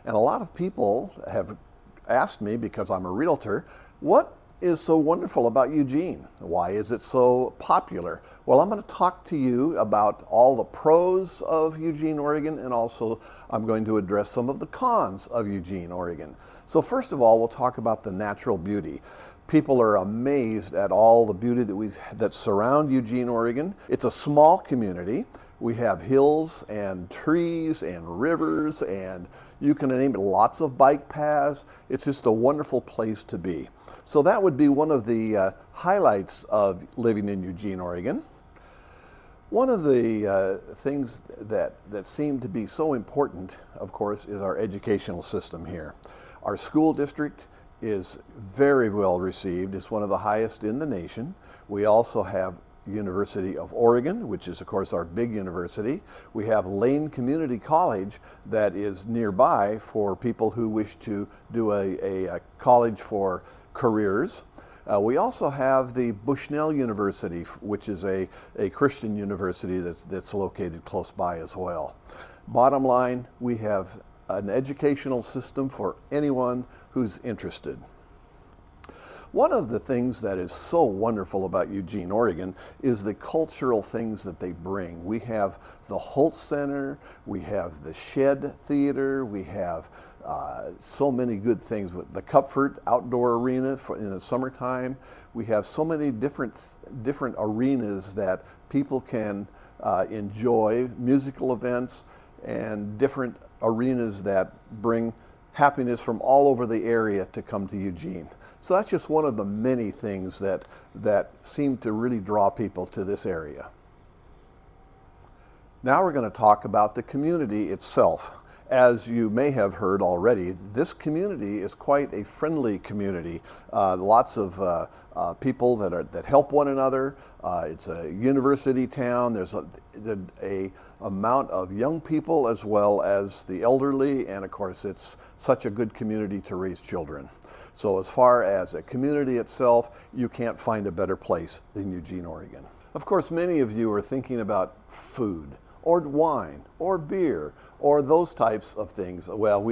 And a lot of people have asked me, because I'm a realtor, what is so wonderful about Eugene? Why is it so popular? Well, I'm going to talk to you about all the pros of Eugene, Oregon, and also I'm going to address some of the cons of Eugene, Oregon. So first of all, we'll talk about the natural beauty. People are amazed at all the beauty that surround Eugene, Oregon. It's a small community. We have hills and trees and rivers, and you can name it, lots of bike paths. It's just a wonderful place to be. So that would be one of the highlights of living in Eugene, Oregon. One of the things that seem to be so important, of course, is our educational system here. Our school district is very well received. It's one of the highest in the nation. We also have University of Oregon, which is of course our big university. We have Lane Community College that is nearby for people who wish to do a college for careers. We also have the Bushnell University, which is a Christian university that's located close by as well. Bottom line, we have an educational system for anyone who's interested. One of the things that is so wonderful about Eugene, Oregon is the cultural things that they bring. We have the Holt Center, we have the Shed Theater, we have so many good things with the Comfort Outdoor Arena in the summertime. We have so many different arenas that people can enjoy, musical events, and different arenas that bring happiness from all over the area to come to Eugene. So that's just one of the many things that seem to really draw people to this area. Now we're going to talk about the community itself. As you may have heard already, this community is quite a friendly community. Lots of people that help one another. It's a university town. There's a amount of young people as well as the elderly, and of course it's such a good community to raise children. So as far as a community itself, you can't find a better place than Eugene, Oregon. Of course, many of you are thinking about food, or wine, or beer, or those types of things. Well,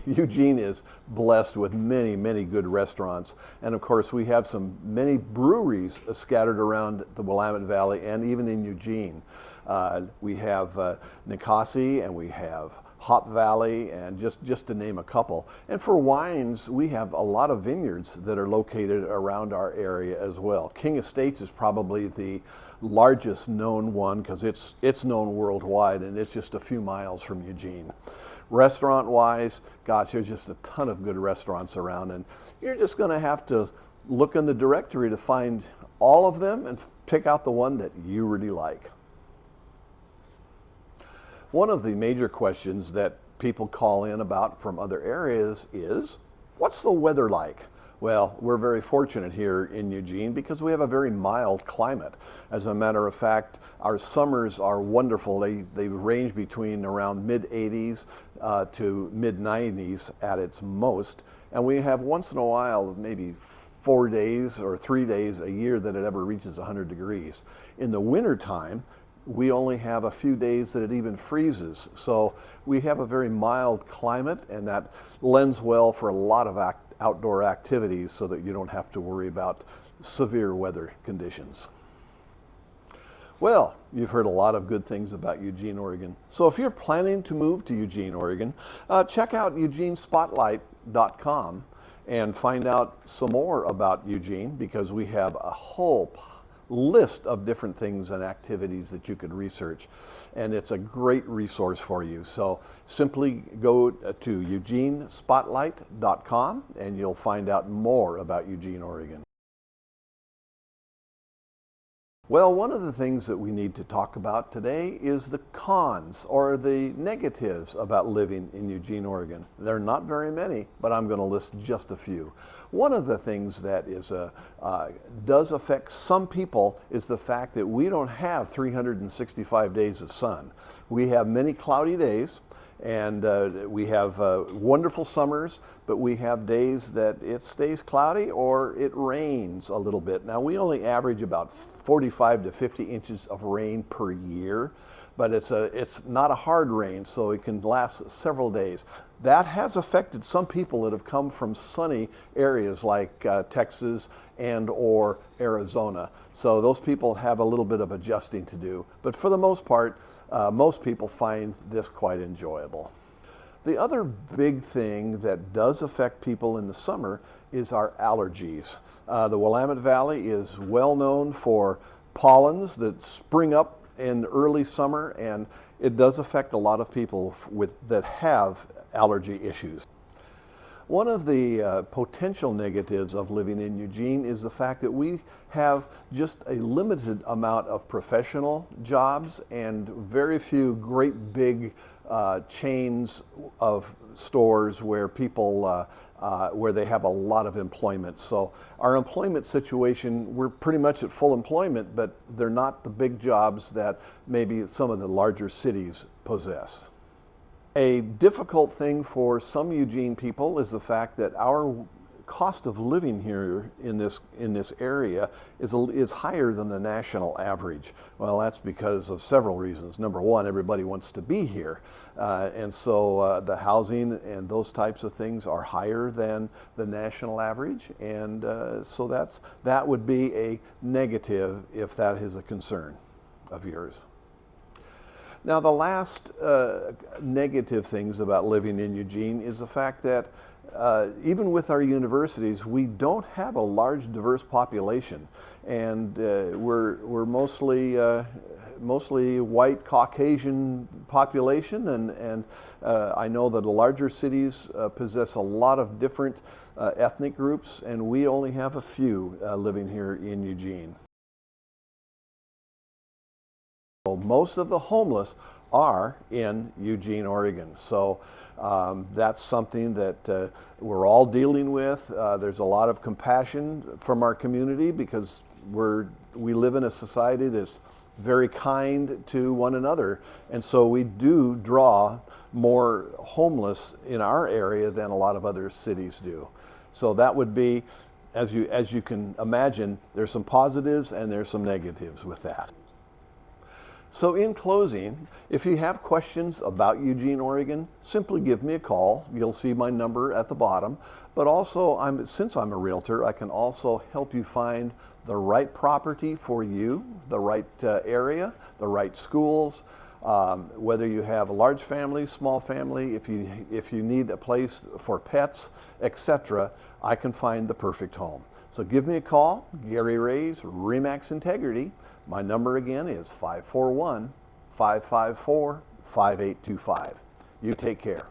Eugene is blessed with many, many good restaurants. And of course, we have many breweries scattered around the Willamette Valley and even in Eugene. We have Ninkasi, and we have Hop Valley, and just to name a couple. And for wines, we have a lot of vineyards that are located around our area as well. King Estates is probably the largest known one because it's known worldwide, and it's just a few miles from Eugene. Restaurant-wise, gosh, there's just a ton of good restaurants around, and you're just going to have to look in the directory to find all of them and pick out the one that you really like. One of the major questions that people call in about from other areas is, what's the weather like? Well, we're very fortunate here in Eugene because we have a very mild climate. As a matter of fact, our summers are wonderful. They range between around mid-80s to mid-90s at its most. And we have once in a while, maybe 4 days or 3 days a year that it ever reaches 100 degrees. In the wintertime, we only have a few days that it even freezes. So we have a very mild climate, and that lends well for a lot of outdoor activities so that you don't have to worry about severe weather conditions. Well, you've heard a lot of good things about Eugene, Oregon. So if you're planning to move to Eugene, Oregon, check out eugenespotlight.com and find out some more about Eugene, because we have a whole list of different things and activities that you could research, and it's a great resource for you. So simply go to eugenespotlight.com and you'll find out more about Eugene, Oregon. Well, one of the things that we need to talk about today is the cons, or the negatives, about living in Eugene, Oregon. There are not very many, but I'm going to list just a few. One of the things that does affect some people is the fact that we don't have 365 days of sun. We have many cloudy days, and we have wonderful summers, but we have days that it stays cloudy or it rains a little bit. Now, we only average about 45 to 50 inches of rain per year. but it's not a hard rain, so it can last several days. That has affected some people that have come from sunny areas like Texas and or Arizona. So those people have a little bit of adjusting to do. But for the most part, most people find this quite enjoyable. The other big thing that does affect people in the summer is our allergies. The Willamette Valley is well known for pollens that spring up in early summer, and it does affect a lot of people that have allergy issues. One of the potential negatives of living in Eugene is the fact that we have just a limited amount of professional jobs and very few great big chains of stores where people where they have a lot of employment. So our employment situation, we're pretty much at full employment, but they're not the big jobs that maybe some of the larger cities possess. A difficult thing for some Eugene people is the fact that our cost of living here in this area is higher than the national average. Well, that's because of several reasons. Number one, everybody wants to be here, and so the housing and those types of things are higher than the national average, and so that would be a negative if that is a concern of yours. Now, the last negative things about living in Eugene is the fact that even with our universities, we don't have a large, diverse population, and we're mostly white Caucasian population, and I know that the larger cities possess a lot of different ethnic groups, and we only have a few living here in Eugene. Most of the homeless are in Eugene, Oregon. So that's something that we're all dealing with. There's a lot of compassion from our community because we live in a society that's very kind to one another. And so we do draw more homeless in our area than a lot of other cities do. So that would be, as you can imagine, there's some positives and there's some negatives with that. So in closing, if you have questions about Eugene, Oregon, simply give me a call. You'll see my number at the bottom. But also, since I'm a realtor, I can also help you find the right property for you, the right area, the right schools, whether you have a large family, small family, if you need a place for pets, etc., I can find the perfect home. So give me a call, Gary Raze, RE/MAX Integrity. My number again is 541-554-5825. You take care.